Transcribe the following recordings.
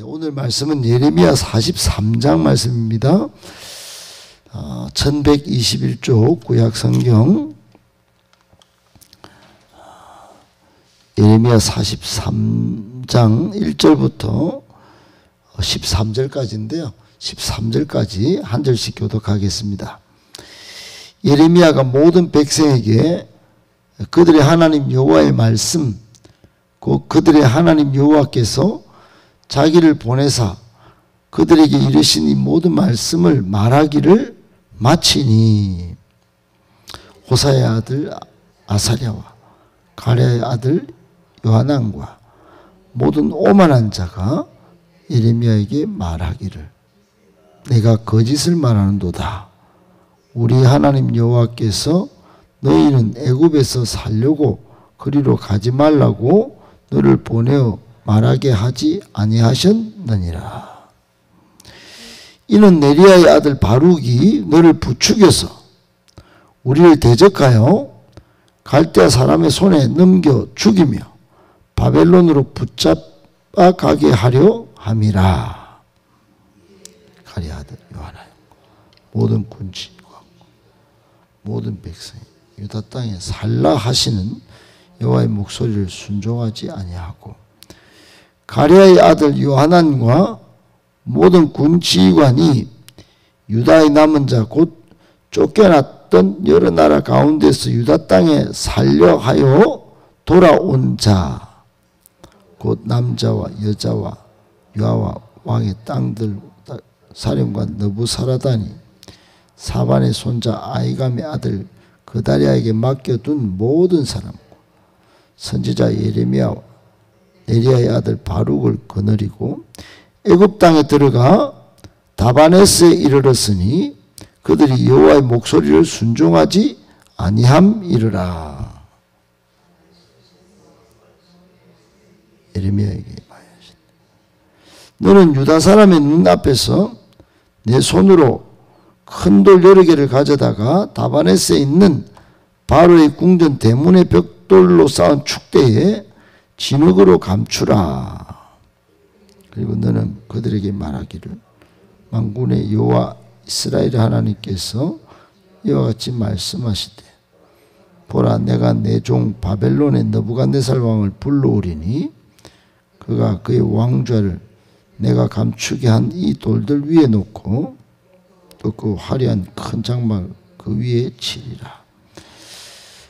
오늘 말씀은 예레미야 43장 말씀입니다. 1121쪽 구약성경 예레미야 43장 1절부터 13절까지인데요. 13절까지 한 절씩 교독하겠습니다. 예레미야가 모든 백성에게 그들의 하나님 여호와의 말씀, 그들의 하나님 여호와께서 자기를 보내사 그들에게 이르신 이 모든 말씀을 말하기를 마치니 호사의 아들 아사랴와 가랴의 아들 요하난과 모든 오만한 자가 예레미야에게 말하기를 내가 거짓을 말하는도다. 우리 하나님 여호와께서 너희는 애굽에서 살려고 그리로 가지 말라고 너를 보내어 말하게 하지 아니하셨느니라. 이는 네리야의 아들 바룩이 너를 부추겨서 우리를 대적하여 갈대아 사람의 손에 넘겨 죽이며 바벨론으로 붙잡아 가게 하려 함이라. 가랴 아들 요하나 모든 군치과 모든 백성이 유다 땅에 살라 하시는 여호와의 목소리를 순종하지 아니하고 가랴의 아들 요하난과 모든 군 지휘관이 유다의 남은 자 곧 쫓겨났던 여러 나라 가운데서 유다 땅에 살려 하여 돌아온 자 곧 남자와 여자와 유아와 왕의 땅들 사령관 느부사라단이 사반의 손자 아이감의 아들 그다리아에게 맡겨둔 모든 사람 선지자 예레미야와 네리야의 아들 바룩을 거느리고 애굽 땅에 들어가 다바네스에 이르렀으니 그들이 여호와의 목소리를 순종하지 아니함이르라. 예레미야에게 말하시다. 너는 유다 사람의 눈앞에서 내 손으로 큰 돌 여러 개를 가져다가 다바네스에 있는 바로의 궁전 대문의 벽돌로 쌓은 축대에 진흙으로 감추라. 그리고 너는 그들에게 말하기를 만군의 여호와 이스라엘의 하나님께서 이와 같이 말씀하시되 보라 내가 내 종 바벨론의 느부갓네살 왕을 불러오리니 그가 그의 왕좌를 내가 감추게 한 이 돌들 위에 놓고 또 그 화려한 큰 장막 그 위에 치리라.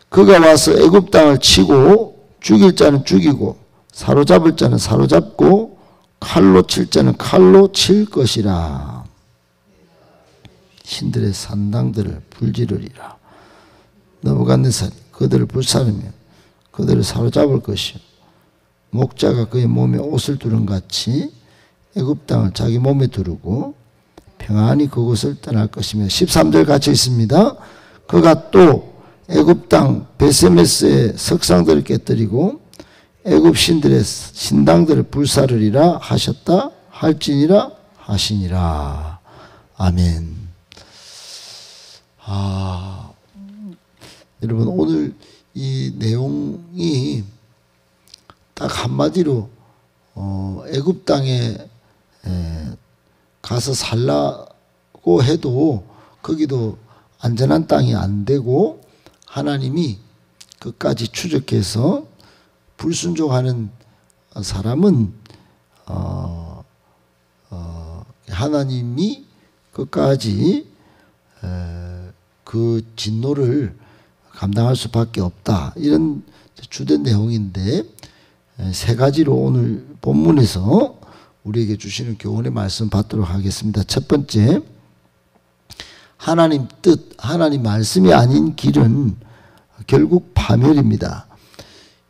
그가 와서 애굽 땅을 치고 죽일 자는 죽이고 사로잡을 자는 사로잡고 칼로 칠 자는 칼로 칠 것이라. 신들의 산당들을 불지르리라. 느부갓네살이 그들을 불사르며 그들을 사로잡을 것이요 목자가 그의 몸에 옷을 두른 같이 애굽 땅을 자기 몸에 두르고 평안히 그곳을 떠날 것이며 13절 같이 있습니다. 그가 또 애굽 땅 베세메스의 석상들을 깨뜨리고 애굽 신들의 신당들을 불사르리라 하셨다 할지니라 하시니라. 아멘. 여러분 오늘 이 내용이 딱 한마디로 애굽 땅에 가서 살라고 해도 거기도 안전한 땅이 안 되고 하나님이 끝까지 추적해서 불순종하는 사람은 하나님이 끝까지 그 진노를 감당할 수밖에 없다. 이런 주된 내용인데 세 가지로 오늘 본문에서 우리에게 주시는 교훈의 말씀 받도록 하겠습니다. 첫 번째, 하나님 뜻, 하나님 말씀이 아닌 길은 결국 파멸입니다.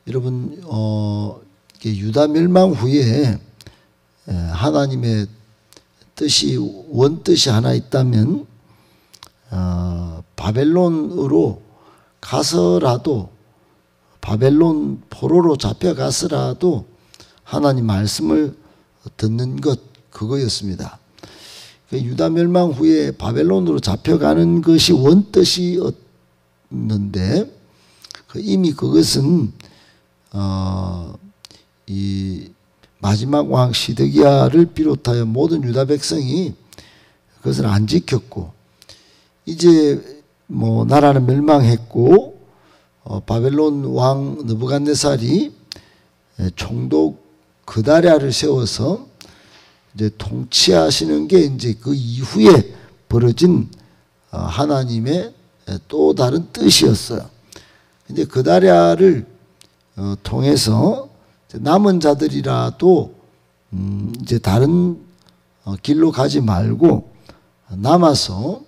여러분 유다 멸망 후에 하나님의 뜻이 원뜻이 하나 있다면 바벨론으로 가서라도 바벨론 포로로 잡혀가서라도 하나님 말씀을 듣는 것 그거였습니다. 유다 멸망 후에 바벨론으로 잡혀가는 것이 원뜻이었는데 이미 그것은 이 마지막 왕 시드기야를 비롯하여 모든 유다 백성이 그것을 안 지켰고, 이제 뭐 나라는 멸망했고 바벨론 왕 느부갓네살이 총독 그다랴를 세워서 이제 통치하시는 게 이제 그 이후에 벌어진 하나님의 또 다른 뜻이었어요. 근데 그다랴를 통해서 남은 자들이라도 이제 다른 길로 가지 말고 남아서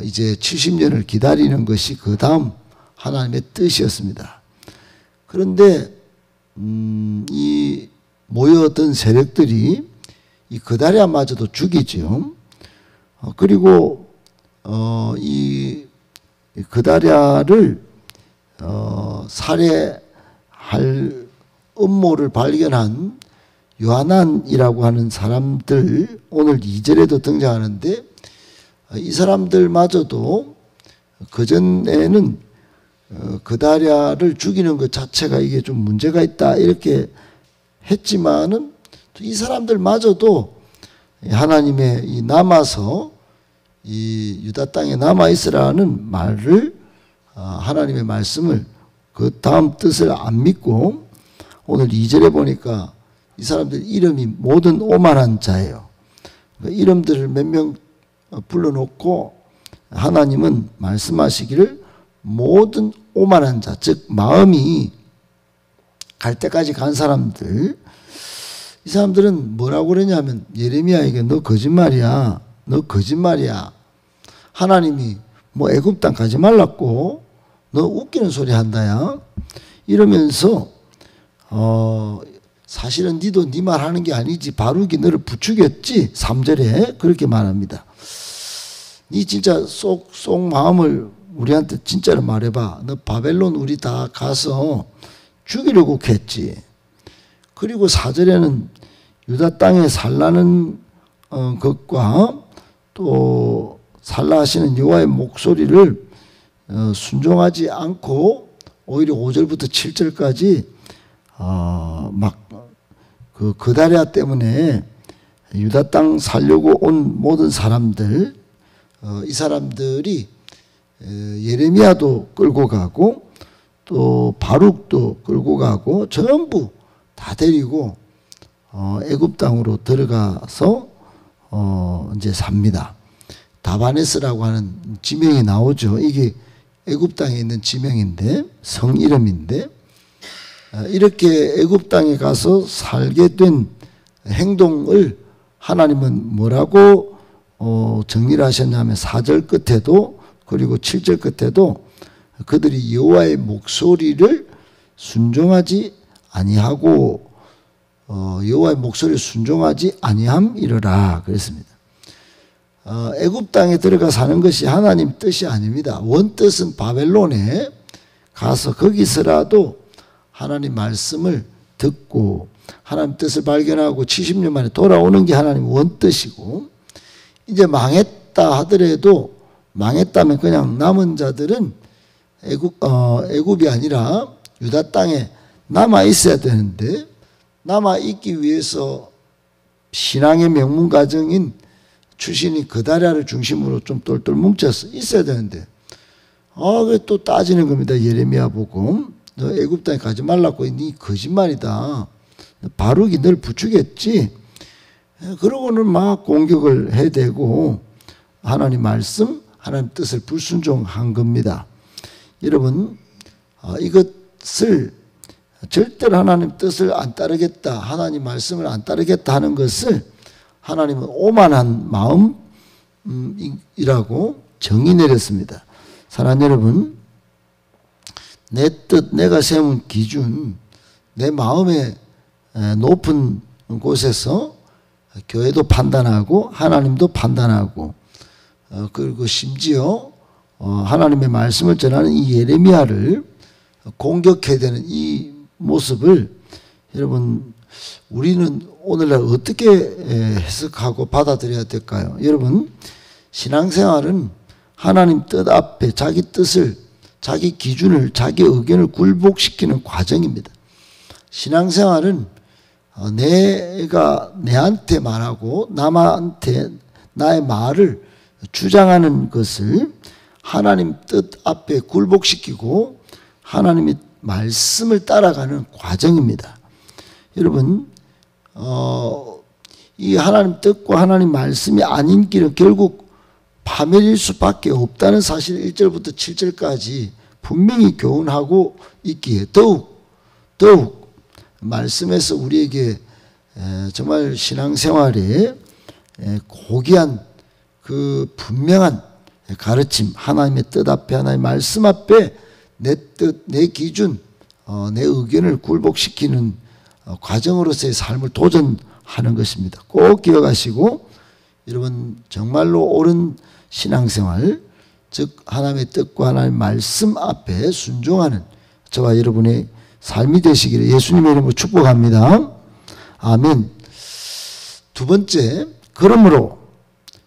이제 70년을 기다리는 것이 그 다음 하나님의 뜻이었습니다. 그런데 이 모여든 세력들이 이 그다랴마저도 죽이죠. 그리고 이 그다랴를 살해할 음모를 발견한 요하난이라고 하는 사람들, 오늘 2절에도 등장하는데, 이 사람들마저도 그전에는 그다랴를 죽이는 것 자체가 이게 좀 문제가 있다 이렇게 했지만은, 이 사람들마저도 하나님의 이 남아서 이 유다 땅에 남아 있으라는 말을, 하나님의 말씀을, 그 다음 뜻을 안 믿고 오늘 2절에 보니까 이 사람들 이름이 모든 오만한 자예요. 그러니까 이름들을 몇 명 불러놓고 하나님은 말씀하시기를 모든 오만한 자, 즉 마음이 갈 때까지 간 사람들, 이 사람들은 뭐라고 그러냐면 예레미야에게 너 거짓말이야, 너 거짓말이야, 하나님이 뭐 애굽 땅 가지 말랐고 너 웃기는 소리 한다야 이러면서 사실은 니도 니 말 하는 게 아니지, 바룩이 너를 부추겼지, 3절에 그렇게 말합니다. 니 진짜 속 마음을 우리한테 진짜로 말해봐. 너 바벨론 우리 다 가서 죽이려고 했지. 그리고 4절에는 유다 땅에 살라는 것과 또 살라 하시는 여호와의 목소리를 순종하지 않고 오히려 5절부터 7절까지 막 그 그다랴 때문에 유다 땅 살려고 온 모든 사람들, 이 사람들이 예레미야도 끌고 가고 또 바룩도 끌고 가고 전부 다 데리고 애굽 땅으로 들어가서 이제 삽니다. 다바네스라고 하는 지명이 나오죠. 이게 애굽 땅에 있는 지명인데, 성 이름인데, 이렇게 애굽 땅에 가서 살게 된 행동을 하나님은 뭐라고 정리를 하셨냐면 4절 끝에도 그리고 7절 끝에도 그들이 여호와의 목소리를 순종하지 아니하고 여호와의 목소리를 순종하지 아니함이러라 그랬습니다. 애굽 땅에 들어가 사는 것이 하나님 뜻이 아닙니다. 원뜻은 바벨론에 가서 거기서라도 하나님 말씀을 듣고 하나님 뜻을 발견하고 70년 만에 돌아오는 게 하나님 원뜻이고, 이제 망했다 하더라도 망했다면 그냥 남은 자들은 애굽이 아니라 유다 땅에 남아 있어야 되는데, 남아 있기 위해서 신앙의 명문 가정인 출신이 그다랴를 중심으로 좀 똘똘 뭉쳐서 있어야 되는데, 그게 또 따지는 겁니다. 예레미야 보고 너 애굽 땅에 가지 말라고, 니 거짓말이다, 바룩이 널 부추겼지. 그러고는 막 공격을 해대고 하나님 말씀, 하나님 뜻을 불순종한 겁니다. 여러분, 이것을 절대로 하나님 뜻을 안 따르겠다, 하나님 말씀을 안 따르겠다 하는 것을 하나님은 오만한 마음이라고 정의 내렸습니다. 사랑하는 여러분, 내 뜻, 내가 세운 기준, 내 마음의 높은 곳에서 교회도 판단하고 하나님도 판단하고 그리고 심지어 하나님의 말씀을 전하는 이 예레미야를 공격해야 되는 이 모습을 여러분, 우리는 오늘날 어떻게 해석하고 받아들여야 될까요? 여러분, 신앙생활은 하나님 뜻 앞에 자기 뜻을, 자기 기준을, 자기 의견을 굴복시키는 과정입니다. 신앙생활은 내가 내한테 말하고 남한테 나의 말을 주장하는 것을 하나님 뜻 앞에 굴복시키고 하나님의 말씀을 따라가는 과정입니다. 여러분, 이 하나님 뜻과 하나님 말씀이 아닌 길은 결국 파멸일 수밖에 없다는 사실 1절부터 7절까지 분명히 교훈하고 있기에 더욱 말씀에서 우리에게 정말 신앙생활에 고귀한 그 분명한 가르침, 하나님의 뜻 앞에 하나님의 말씀 앞에 내 뜻, 내 기준, 내 의견을 굴복시키는 과정으로서의 삶을 도전하는 것입니다. 꼭 기억하시고 여러분 정말로 옳은 신앙생활, 즉 하나님의 뜻과 하나님의 말씀 앞에 순종하는 저와 여러분의 삶이 되시기를 예수님의 이름으로 축복합니다. 아멘. 두 번째, 그러므로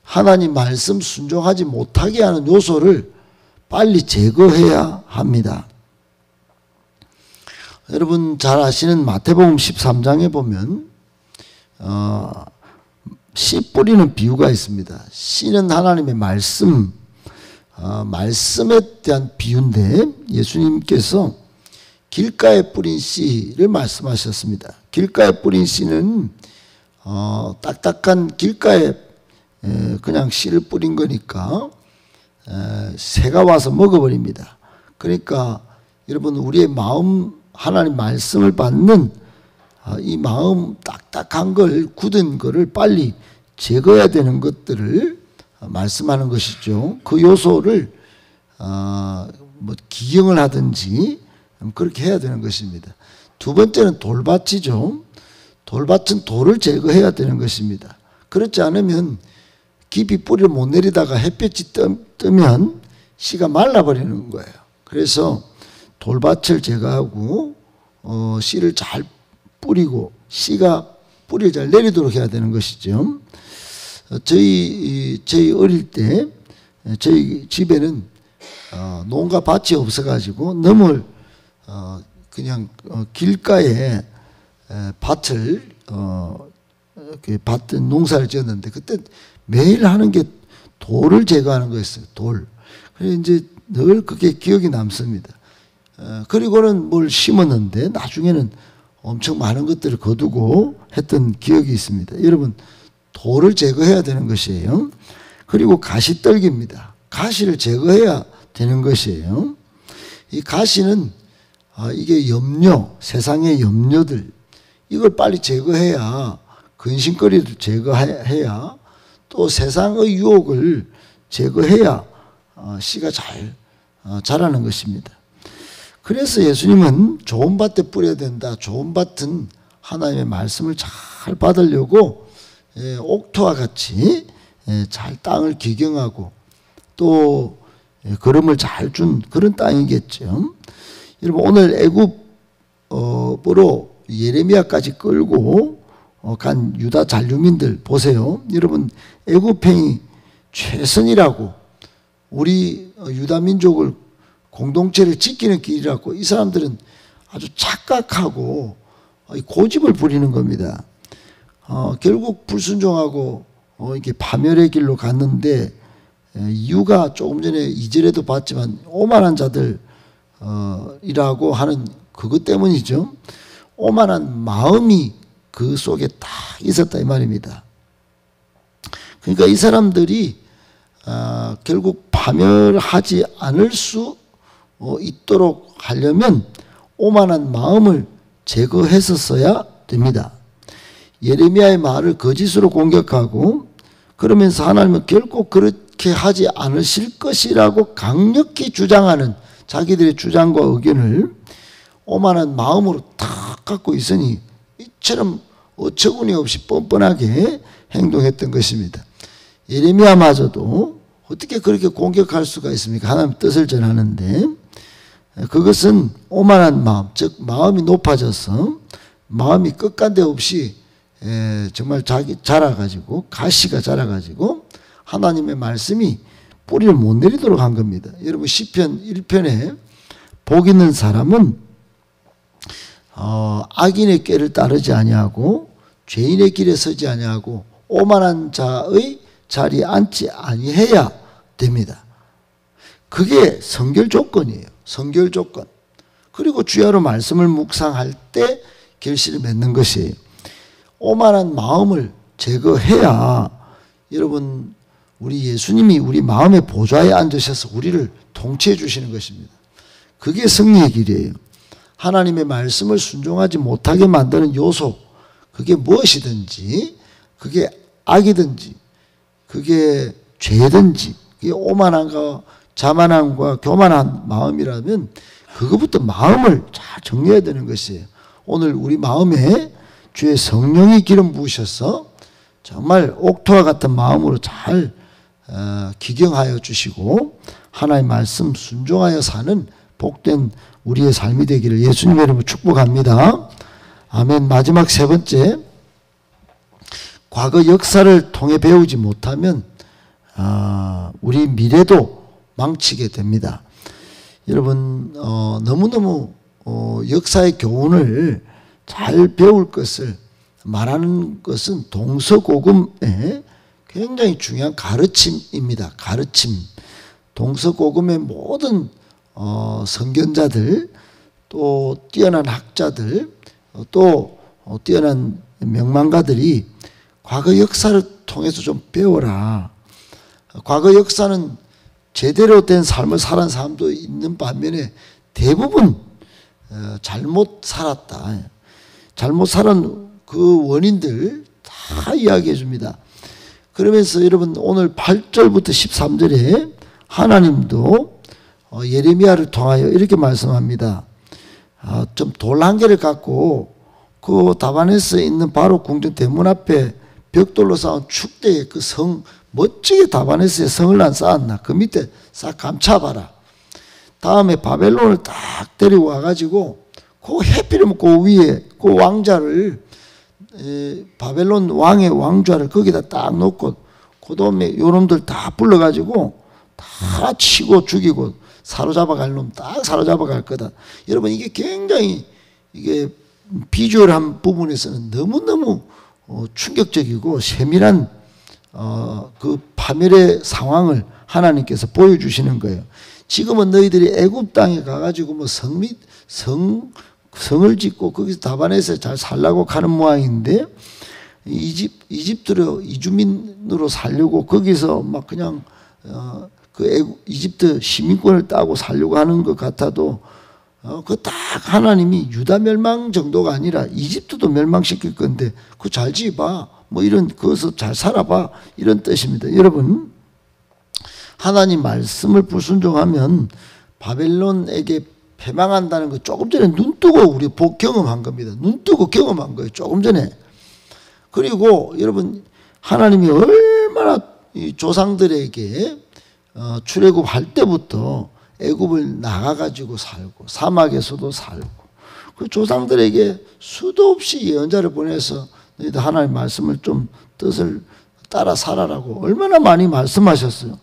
하나님 말씀 순종하지 못하게 하는 요소를 빨리 제거해야 합니다. 여러분 잘 아시는 마태복음 13장에 보면 씨 뿌리는 비유가 있습니다. 씨는 하나님의 말씀, 말씀에 대한 비유인데 예수님께서 길가에 뿌린 씨를 말씀하셨습니다. 길가에 뿌린 씨는 딱딱한 길가에 그냥 씨를 뿌린 거니까 새가 와서 먹어버립니다. 그러니까 여러분 우리의 마음, 하나님 말씀을 받는 이 마음 딱딱한 걸, 굳은 거를 빨리 제거해야 되는 것들을 말씀하는 것이죠. 그 요소를 뭐 기경을 하든지 그렇게 해야 되는 것입니다. 두 번째는 돌밭이죠. 돌밭은 돌을 제거해야 되는 것입니다. 그렇지 않으면 깊이 뿌리를 못 내리다가 햇볕이 뜨면 씨가 말라버리는 거예요. 그래서 돌밭을 제거하고 씨를 잘 뿌리고 씨가 뿌리를 잘 내리도록 해야 되는 것이죠. 저희 어릴 때 저희 집에는 농가 밭이 없어가지고 너무 그냥 길가에 밭을 밭 농사를 지었는데 그때 매일 하는 게 돌을 제거하는 거였어요. 돌. 그래서 이제 늘 그게 기억이 남습니다. 그리고는 뭘 심었는데 나중에는 엄청 많은 것들을 거두고 했던 기억이 있습니다. 여러분 돌을 제거해야 되는 것이에요. 그리고 가시떨기입니다. 가시를 제거해야 되는 것이에요. 이 가시는 이게 염려, 세상의 염려들 이걸 빨리 제거해야 근심거리를 제거해야 또 세상의 유혹을 제거해야 씨가 잘 자라는 것입니다. 그래서 예수님은 좋은 밭에 뿌려야 된다. 좋은 밭은 하나님의 말씀을 잘 받으려고 옥토와 같이 잘 땅을 기경하고 또 거름을 잘 준 그런 땅이겠죠. 여러분 오늘 애굽으로 예레미야까지 끌고 간 유다 잔류민들 보세요. 여러분 애굽행이 최선이라고 우리 유다 민족을 공동체를 지키는 길이라고 이 사람들은 아주 착각하고 고집을 부리는 겁니다. 결국 불순종하고 이렇게 파멸의 길로 갔는데 이유가 조금 전에 2절에도 봤지만 오만한 자들 이라고 하는 그것 때문이죠. 오만한 마음이 그 속에 딱 있었다 이 말입니다. 그러니까 이 사람들이 결국 파멸하지 않을 수 있도록 하려면 오만한 마음을 제거했었어야 됩니다. 예레미야의 말을 거짓으로 공격하고 그러면서 하나님은 결코 그렇게 하지 않으실 것이라고 강력히 주장하는 자기들의 주장과 의견을 오만한 마음으로 탁 갖고 있으니 이처럼 어처구니 없이 뻔뻔하게 행동했던 것입니다. 예레미야마저도 어떻게 그렇게 공격할 수가 있습니까? 하나님 뜻을 전하는데 그것은 오만한 마음, 즉 마음이 높아져서 마음이 끝간데 없이 정말 자라가지고 가시가 자라가지고 하나님의 말씀이 뿌리를 못 내리도록 한 겁니다. 여러분 시편 1편에 복 있는 사람은 악인의 꾀를 따르지 아니하고 죄인의 길에 서지 아니하고 오만한 자의 자리에 앉지 아니해야 됩니다. 그게 성결 조건이에요. 성결 조건. 그리고 주야로 말씀을 묵상할 때 결실을 맺는 것이에요. 오만한 마음을 제거해야 여러분 우리 예수님이 우리 마음의 보좌에 앉으셔서 우리를 통치해 주시는 것입니다. 그게 승리의 길이에요. 하나님의 말씀을 순종하지 못하게 만드는 요소, 그게 무엇이든지, 그게 악이든지, 그게 죄든지, 그게 오만함과 자만함과 교만한 마음이라면 그것부터 마음을 잘 정리해야 되는 것이에요. 오늘 우리 마음에 주의 성령이 기름 부으셔서 정말 옥토와 같은 마음으로 잘 기경하여 주시고 하나님의 말씀 순종하여 사는 복된 우리의 삶이 되기를 예수님의 이름으로 축복합니다. 아멘. 마지막 세 번째, 과거 역사를 통해 배우지 못하면 우리 미래도 망치게 됩니다. 여러분 너무너무 역사의 교훈을 잘 배울 것을 말하는 것은 동서고금의 굉장히 중요한 가르침입니다. 가르침. 동서고금의 모든 선견자들, 또 뛰어난 학자들, 또 뛰어난 명망가들이 과거 역사를 통해서 좀 배워라. 과거 역사는 제대로 된 삶을 살은 사람도 있는 반면에 대부분 잘못 살았다. 잘못 살은 그 원인들 다 이야기해 줍니다. 그러면서 여러분 오늘 8절부터 13절에 하나님도 예레미야를 통하여 이렇게 말씀합니다. 좀 돌 한 개를 갖고 그 다바네스에 있는 바로 궁전 대문 앞에 벽돌로 쌓은 축대에 그 성, 멋지게 다바네스에 성을 난 쌓았나 그 밑에 싹 감차봐라. 다음에 바벨론을 딱 데리고 와가지고 그 해필이면 그 위에 그 왕자를 바벨론 왕의 왕좌를 거기다 딱 놓고 그 다음에 요놈들 다 불러가지고 다 치고 죽이고 사로잡아 갈 놈 딱 사로잡아 갈 거다. 여러분 이게 굉장히 이게 비주얼한 부분에서는 너무너무 충격적이고 세밀한 그 파멸의 상황을 하나님께서 보여주시는 거예요. 지금은 너희들이 애굽 땅에 가가지고 뭐 성을 짓고 거기서 다바네스에 잘 살라고 가는 모양인데 이집트로 이주민으로 살려고 거기서 막 그냥 그 이집트 시민권을 따고 살려고 하는 것 같아도 그 딱 하나님이 유다 멸망 정도가 아니라 이집트도 멸망시킬 건데 그거 잘 지어봐 뭐 이런 거기서 잘 살아봐 이런 뜻입니다. 여러분 하나님 말씀을 불순종하면 바벨론에게 패망한다는 거 조금 전에 눈 뜨고 우리 경험한 겁니다. 눈 뜨고 경험한 거예요. 조금 전에. 그리고 여러분 하나님이 얼마나 이 조상들에게 출애굽할 때부터 애굽을 나가가지고 살고 사막에서도 살고 그 조상들에게 수도 없이 예언자를 보내서 너희들 하나님의 말씀을 좀 뜻을 따라 살아라고 얼마나 많이 말씀하셨어요.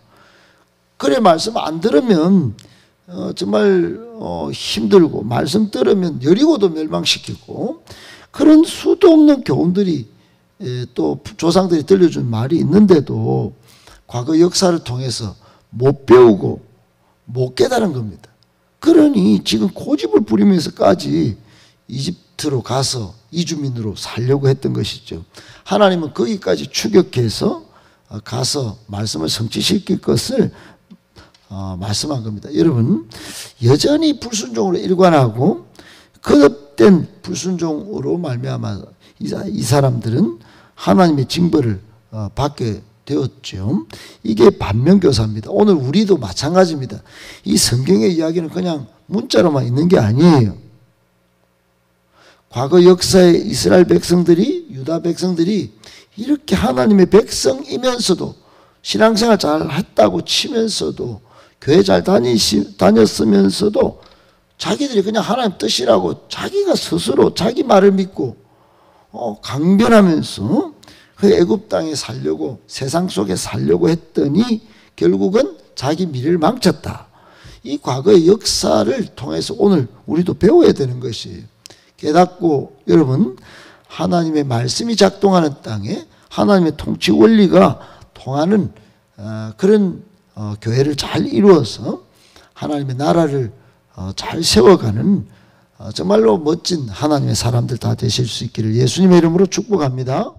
그래 말씀 안 들으면 정말 힘들고 말씀 들으면 여리고도 멸망시키고 그런 수도 없는 교훈들이 또 조상들이 들려준 말이 있는데도 과거 역사를 통해서 못 배우고 못 깨달은 겁니다. 그러니 지금 고집을 부리면서까지 이집트로 가서 이주민으로 살려고 했던 것이죠. 하나님은 거기까지 추격해서 가서 말씀을 성취시킬 것을 말씀한 겁니다. 여러분 여전히 불순종으로 일관하고 거듭된 불순종으로 말미암아 이 사람들은 하나님의 징벌을 받게 되었죠. 이게 반면교사입니다. 오늘 우리도 마찬가지입니다. 이 성경의 이야기는 그냥 문자로만 있는 게 아니에요. 과거 역사의 이스라엘 백성들이 유다 백성들이 이렇게 하나님의 백성이면서도 신앙생활 잘 했다고 치면서도 교회 잘 다녔으면서도 자기들이 그냥 하나님 뜻이라고 자기가 스스로 자기 말을 믿고 강변하면서 그 애굽 땅에 살려고 세상 속에 살려고 했더니 결국은 자기 미래를 망쳤다. 이 과거의 역사를 통해서 오늘 우리도 배워야 되는 것이에요. 깨닫고 여러분 하나님의 말씀이 작동하는 땅에 하나님의 통치 원리가 통하는 그런 교회를 잘 이루어서 하나님의 나라를 잘 세워가는 정말로 멋진 하나님의 사람들 다 되실 수 있기를 예수님의 이름으로 축복합니다.